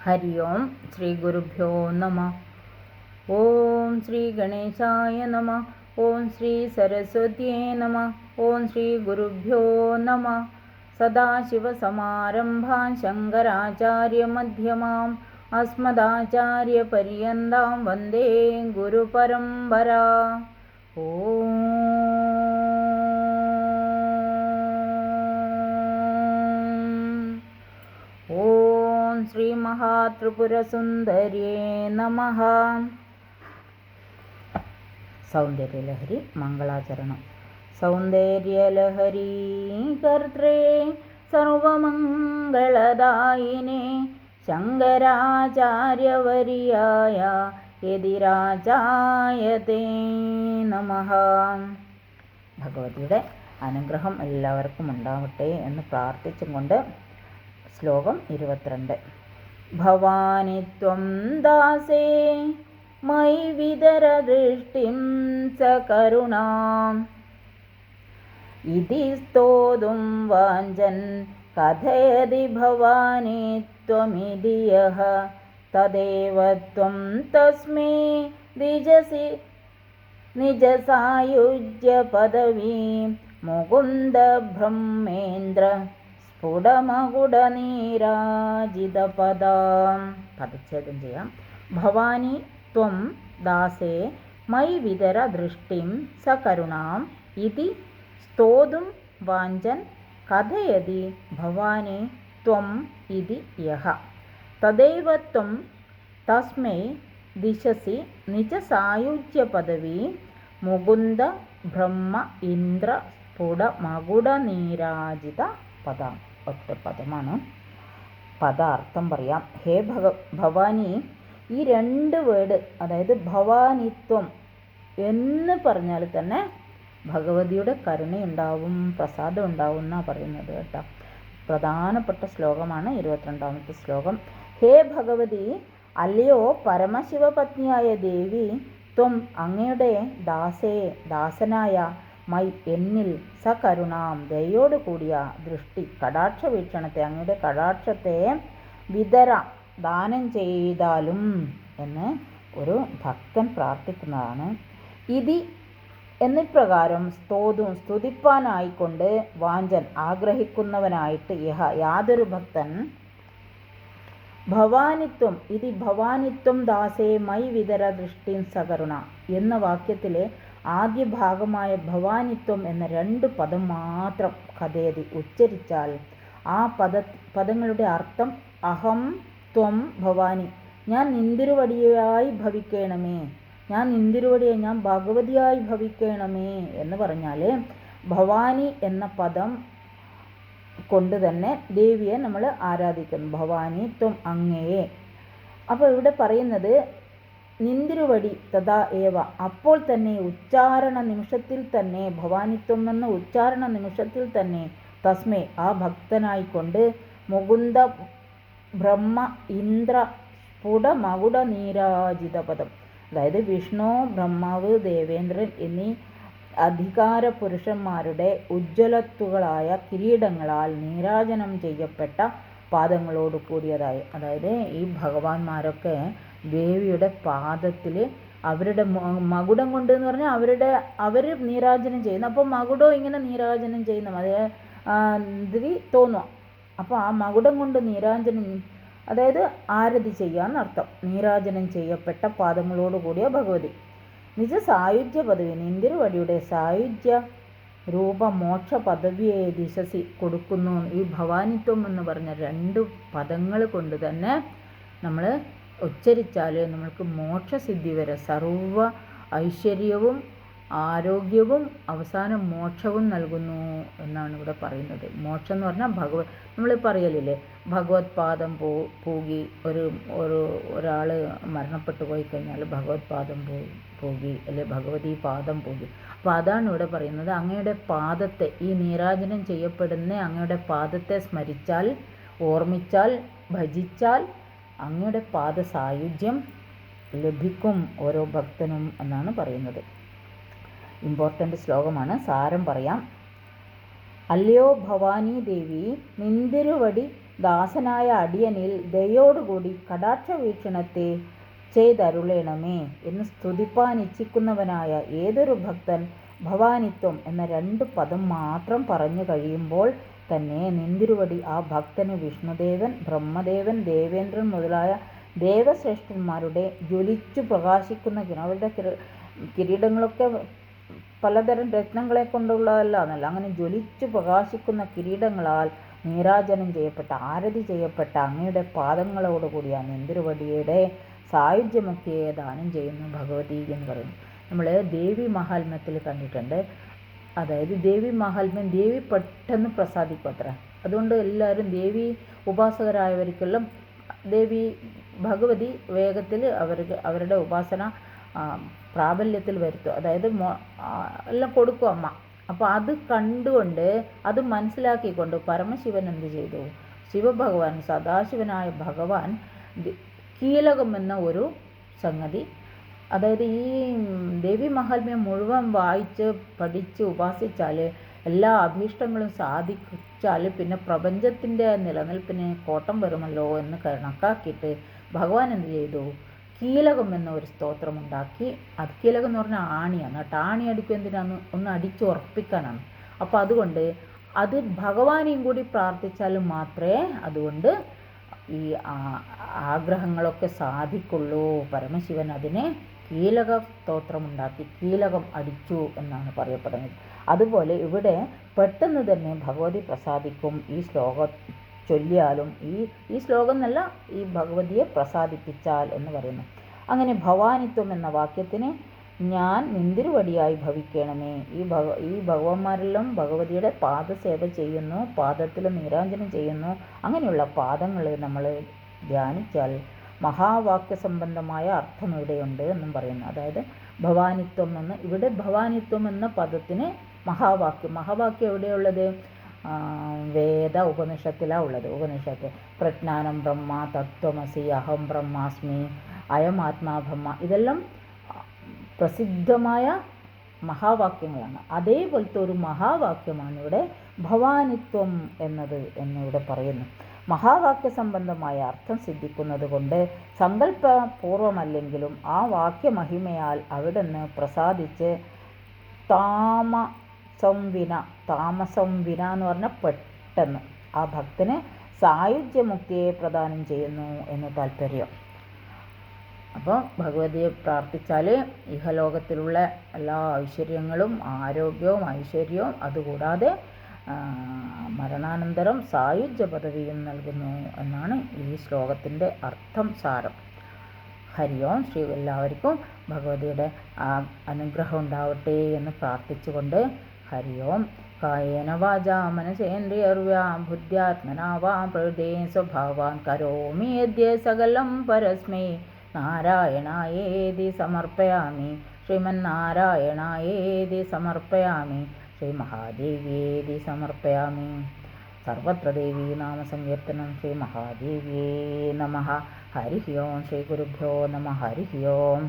ഹരി ഓം ശ്രീ ഗുരുഭ്യോ നമ. ഓം ശ്രീ ഗണേശായ നമ. ഓം ശ്രീ സരസ്വത്യേ നമ. ഓം ശ്രീ ഗുരുഭ്യോ നമ. സദാശിവസമാരംഭാം ശങ്കരാചാര്യമധ്യമാം അസ്മദാചാര്യപര്യന്താം വന്ദേ ഗുരുപരമ്പരാ. ഓം ശ്രീ മഹാത്രിപുരസുന്ദര്യേ നമഃ. സൗന്ദര്യലഹരി മംഗളാചരണം. സൗന്ദര്യലഹരി കർത്രേ സർവമംഗളദായിനേ ശങ്കരാചാര്യവര്യായ യതിരാജായതേ നമഃ. ഭഗവതിയുടെ അനുഗ്രഹം എല്ലാവർക്കും ഉണ്ടാവട്ടെ എന്ന് പ്രാർത്ഥിച്ചും കൊണ്ട് ശ്ലോകം 22. ഭവാനി ത്വം ദാസേ മയി വിതരദൃഷ്ടിം സകരുണാം ഇതി സ്തോതും വാഞ്ചൻ കഥയതി ഭവാനി ത്വമിതി യഃ തദേവ ത്വം തസ്മൈ ദിജസി നിജസായുജ്യ പദവീം മുകുന്ദ ബ്രഹ്മേന്ദ്ര സ്ഫുടമകുടനീരാജിതപദാം. പദച്ഛേദം ചെയ്യാം. ഭവാനി ത്വം ദാസേ മയി വിതര ദൃഷ്ടിം സകരുണാം ഇതി സ്തോതും വാഞ്ചൻ കഥയതി ഭവാനി ത്വം ഇതി യഃ തദൈവ ത്വം തസ്മൈ ദിശസി നിജസായുജ്യപദവീ മുകുന്ദ ബ്രഹ്മ ഇന്ദ്ര സ്ഫുടമകുടനീരാജിത പദം. ഒറ്റ പദമാണ്. പദാർത്ഥം പറയാം. ഹേ ഭവാനി, ഈ രണ്ട് വേർഡ്, അതായത് ഭവാനിത്വം എന്ന് പറഞ്ഞാൽ തന്നെ ഭഗവതിയുടെ കരുണയുണ്ടാവും, പ്രസാദം ഉണ്ടാവും എന്നാണ് പറയുന്നത് കേട്ടോ. പ്രധാനപ്പെട്ട ശ്ലോകമാണ് 22ാമത്തെ ശ്ലോകം. ഹേ ഭഗവതി, അല്ലയോ പരമശിവപത്നിയായ ദേവി, ത്വം അങ്ങയുടെ ദാസേ ദാസനായ മൈ എന്നിൽ സകരുണാം ദയോട് കൂടിയ ദൃഷ്ടി കടാക്ഷ വീക്ഷണത്തെ, അങ്ങയുടെ കടാക്ഷത്തെ വിതര ദാനം ചെയ്താലും എന്ന് ഒരു ഭക്തൻ പ്രാർത്ഥിക്കുന്നതാണ്. ഇതി എന്നിപ്രകാരം സ്തോതും സ്തുതിപ്പാനായിക്കൊണ്ട് വാഞ്ചൻ ആഗ്രഹിക്കുന്നവനായിട്ട് യാതൊരു ഭക്തൻ ഭവാനിത്വം ഇതി ഭവാനിത്വം ദാസേ മൈ വിതര ദൃഷ്ടിം സകരുണ എന്ന വാക്യത്തിലെ ആദ്യ ഭാഗമായ ഭവാനിത്വം എന്ന 2 പദം മാത്രം കഥയതി ഉച്ചരിച്ചാൽ ആ പദങ്ങളുടെ അർത്ഥം അഹം ത്വം ഭവാനി, ഞാൻ നിന്തിരുവടിയായി ഭവിക്കണമേ, ഞാൻ നിന്തിരുവടിയെ, ഞാൻ ഭഗവതിയായി ഭവിക്കണമേ എന്ന് പറഞ്ഞാൽ ഭവാനി എന്ന പദം കൊണ്ട് തന്നെ ദേവിയെ നമ്മൾ ആരാധിക്കുന്നു. ഭവാനി ത്വം അങ്ങയെ. അപ്പോൾ ഇവിടെ പറയുന്നത് നിന്തിരുവടി തഥാ ഏവ, അപ്പോൾ തന്നെ ഉച്ചാരണ നിമിഷത്തിൽ തന്നെ, ഭവാനിത്വം എന്ന ഉച്ചാരണ നിമിഷത്തിൽ തന്നെ തസ്മേ ആ ഭക്തനായിക്കൊണ്ട് മുകുന്ദ ബ്രഹ്മ ഇന്ദ്ര സ്ഫുട മകുട നീരാജിത പദം, അതായത് വിഷ്ണു, ബ്രഹ്മാവ്, ദേവേന്ദ്രൻ എന്നീ അധികാര പുരുഷന്മാരുടെ ഉജ്ജ്വലത്തുകളായ കിരീടങ്ങളാൽ നീരാജനം ചെയ്യപ്പെട്ട പാദങ്ങളോട് കൂടിയതായി. അതായത് ഈ ഭഗവാന്മാരൊക്കെ ദേവിയുടെ പാദത്തിൽ അവരുടെ മകുടം കൊണ്ട് എന്ന് പറഞ്ഞാൽ അവർ നീരാജനം ചെയ്യുന്നു. അപ്പോൾ മകുടം ഇങ്ങനെ നീരാജനം ചെയ്യുന്ന അതിൽ തോന്നും. അപ്പോൾ ആ മകുടം കൊണ്ട് നീരാജനം, അതായത് ആരതി ചെയ്യാന്നർത്ഥം. നീരാജനം ചെയ്യപ്പെട്ട പാദങ്ങളോട് കൂടിയ ഭഗവതി നിജ സായുജ്യ പദവി, നിന്തിരുവടിയുടെ സായുജ്യ രൂപ മോക്ഷ പദവിയെ ദിശസി കൊടുക്കുന്നു. ഈ ഭവാനിത്വം എന്ന് പറഞ്ഞ 2 പദങ്ങൾ കൊണ്ട് തന്നെ നമ്മൾ ഉച്ചരിച്ചാൽ നമ്മൾക്ക് മോക്ഷസിദ്ധി വരെ സർവ ഐശ്വര്യവും ആരോഗ്യവും അവസാനം മോക്ഷവും നൽകുന്നു എന്നാണ് ഇവിടെ പറയുന്നത്. മോക്ഷം എന്ന് പറഞ്ഞാൽ നമ്മൾ പറയലില്ലേ, ഭഗവത് പാദം പൂകി ഒരാൾ മരണപ്പെട്ടു പോയി കഴിഞ്ഞാൽ ഭഗവത് പാദം പൂകി, അല്ലെ ഭഗവതി പാദം പൂകി. അപ്പോൾ അതാണ് ഇവിടെ പറയുന്നത്. അങ്ങയുടെ പാദത്തെ, ഈ നീരാജനം ചെയ്യപ്പെടുന്ന അങ്ങയുടെ പാദത്തെ സ്മരിച്ചാൽ, ഓർമ്മിച്ചാൽ, ഭജിച്ചാൽ അങ്ങയുടെ പാദ സായുജ്യം ലഭിക്കും ഓരോ ഭക്തനും എന്നാണ് പറയുന്നത്. ഇമ്പോർട്ടൻ്റ് ശ്ലോകമാണ്. സാരം പറയാം. അല്ലയോ ഭവാനി ദേവി, നിന്തിരുവടി ദാസനായ അടിയനിൽ ദയോടുകൂടി കടാക്ഷ വീക്ഷണത്തെ ചെയ്തരുളേണമേ എന്ന് സ്തുതിപ്പാൻ ഇച്ഛിക്കുന്നവനായ ഏതൊരു ഭക്തൻ ഭവാനിത്വം എന്ന 2 പദം മാത്രം പറഞ്ഞു കഴിയുമ്പോൾ തന്നെ നിന്തിരുവടി ആ ഭക്തന് വിഷ്ണുദേവൻ, ബ്രഹ്മദേവൻ, ദേവേന്ദ്രൻ മുതലായ ദേവശ്രേഷ്ഠന്മാരുടെ ജ്വലിച്ചു പ്രകാശിക്കുന്ന അവരുടെ കിരീടങ്ങളൊക്കെ പലതരം രത്നങ്ങളെ കൊണ്ടുള്ളതല്ല എന്നല്ല, അങ്ങനെ ജ്വലിച്ചു പ്രകാശിക്കുന്ന കിരീടങ്ങളാൽ നീരാജനം ചെയ്യപ്പെട്ട, ആരതി ചെയ്യപ്പെട്ട അങ്ങയുടെ പാദങ്ങളോടുകൂടിയ നിന്തിരുവടിയുടെ സായുജ്യമൊക്കെ ദാനം ചെയ്യുന്നു ഭഗവതി എന്ന് പറയുന്നു. നമ്മൾ ദേവി മഹാത്മ്യത്തിൽ കണ്ടിട്ടുണ്ട്. അതായത് ദേവി മഹാത്മ്യം, ദേവി പെട്ടെന്ന് പ്രസാദിക്കും അത്ര. അതുകൊണ്ട് എല്ലാവരും ദേവി ഉപാസകരായവർക്കെല്ലാം ദേവി ഭഗവതി വേഗത്തിൽ അവരുടെ ഉപാസന പ്രാബല്യത്തിൽ വരുത്തും. അതായത് എല്ലാം കൊടുക്കും അമ്മ. അപ്പോൾ അത് കണ്ടുകൊണ്ട്, അത് മനസ്സിലാക്കിക്കൊണ്ട് പരമശിവൻ എന്ത് ചെയ്തു? ശിവഭഗവാൻ, സദാശിവനായ ഭഗവാൻ കീലകം എന്ന ഒരു സംഗതി, അതായത് ഈ ദേവി മഹാത്മ്യം മുഴുവൻ വായിച്ച് പഠിച്ച് ഉപാസിച്ചാൽ എല്ലാ അഭീഷ്ടങ്ങളും സാധിച്ചാൽ പിന്നെ പ്രപഞ്ചത്തിൻ്റെ നിലനിൽപ്പിന് കോട്ടം വരുമല്ലോ എന്ന് കണക്കാക്കിയിട്ട് ഭഗവാൻ എന്ത് ചെയ്തു? കീലകം എന്ന ഒരു സ്തോത്രം ഉണ്ടാക്കി. അത് കീലകം എന്ന് പറഞ്ഞാൽ ആണിയാണ് കേട്ടോ. ആണി അടിക്കും എന്തിനാണ്? ഒന്ന് അടിച്ച് ഉറപ്പിക്കാനാണ്. അപ്പോൾ അതുകൊണ്ട് അത് ഭഗവാനെയും കൂടി പ്രാർത്ഥിച്ചാൽ മാത്രമേ അതുകൊണ്ട് ഈ ആഗ്രഹങ്ങളൊക്കെ സാധിക്കുള്ളൂ. പരമശിവൻ അതിനെ കീലക സ്തോത്രമുണ്ടാക്കി കീലകം അടിച്ചു എന്നാണ് പറയപ്പെടുന്നത്. അതുപോലെ ഇവിടെ പെട്ടെന്ന് തന്നെ ഭഗവതി പ്രസാദിക്കും ഈ ശ്ലോകം ചൊല്ലിയാലും. ഈ ശ്ലോകം എന്നല്ല, ഈ ഭഗവതിയെ പ്രസാദിപ്പിച്ചാൽ എന്ന് പറയുന്നു. അങ്ങനെ ഭവാനിത്വം എന്ന വാക്യത്തിന് ഞാൻ നിന്തിരുവടിയായി ഭവിക്കണമേ. ഈ ഭഗവാന്മാരെല്ലാം ഭഗവതിയുടെ പാദസേവ ചെയ്യുന്നു, പാദത്തിൽ നീരാഞ്ജനം ചെയ്യുന്നു. അങ്ങനെയുള്ള പാദങ്ങൾ നമ്മൾ ധ്യാനിച്ചാൽ മഹാവാക്യ സംബന്ധമായ അർത്ഥം ഇവിടെയുണ്ട് എന്നും പറയുന്നു. അതായത് ഭവാനിത്വം എന്ന്, ഇവിടെ ഭവാനിത്വം എന്ന പദത്തിന് മഹാവാക്യം എവിടെയുള്ളത്? വേദ ഉപനിഷത്തിലാണ് ഉള്ളത്. ഉപനിഷത്ത് പ്രജ്ഞാനം ബ്രഹ്മ, തത്വമസി, അഹം ബ്രഹ്മാസ്മി, അയം ആത്മാ ബ്രഹ്മ, ഇതെല്ലാം പ്രസിദ്ധമായ മഹാവാക്യങ്ങളാണ്. അതേപോലത്തെ ഒരു മഹാവാക്യമാണ് ഇവിടെ ഭവാനിത്വം എന്നിവിടെ പറയുന്നു. മഹാവാക്യ സംബന്ധമായ അർത്ഥം സിദ്ധിക്കുന്നത് കൊണ്ട് സങ്കല്പപൂർവമല്ലെങ്കിലും ആ വാക്യമഹിമയാൽ അവിടുന്ന് പ്രസാദിച്ച് താമസം വിന എന്ന് പറഞ്ഞാൽ പെട്ടെന്ന് ആ ഭക്തന് സായുജ്യമുക്തിയെ പ്രദാനം ചെയ്യുന്നു എന്ന് താല്പര്യം. അപ്പോൾ ഭഗവതിയെ പ്രാർത്ഥിച്ചാൽ ഇഹലോകത്തിലുള്ള എല്ലാ ഐശ്വര്യങ്ങളും, ആരോഗ്യവും ഐശ്വര്യവും, അതുകൂടാതെ മരണാനന്തരം സായുജ്യ പദവിയും നൽകുന്നു എന്നാണ് ഈ ശ്ലോകത്തിൻ്റെ അർത്ഥം, സാരം. ഹരി ഓം. ശ്രീ എല്ലാവർക്കും ഭഗവതിയുടെ അനുഗ്രഹം ഉണ്ടാവട്ടെ എന്ന് പ്രാർത്ഥിച്ചുകൊണ്ട് ഹരി ഓം. കായേന വാചാ മനസേന്ദ്രിയർവാ ബുദ്ധ്യാത്മനാ വാ പ്രകൃതേ സ്വഭാവാൻ കരോമി യദ്യ സകലം പരസ്മൈ നാരായണായേതി സമർപ്പയാമി. ശ്രീമന്നാരായണായേതി സമർപ്പയാമി. ശ്രീ മഹാദേവ്യേതി സമർപ്പയാമി. സർവത്ര ദേവീ നാമസങ്കീർത്തനം. ശ്രീ മഹാദേവ്യേ നമഃ. ഹരി ഓം. ശ്രീ ഗുരുഭ്യോ നമഃ. ഹരി ഓം.